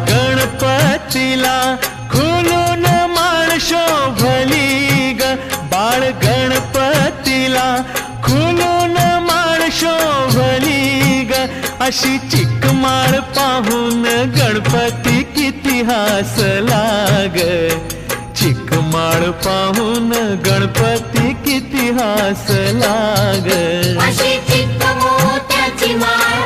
गणपतीला खुलून माळ शोभली ग, बाळ गणपतीला खुलून माळ शोभली ग. अशी चिकमाळ पाहून गणपती किती हसला ग, चिकमाळ पाहून गणपती किती हसला ग. अशी चिक मोत्याची माळ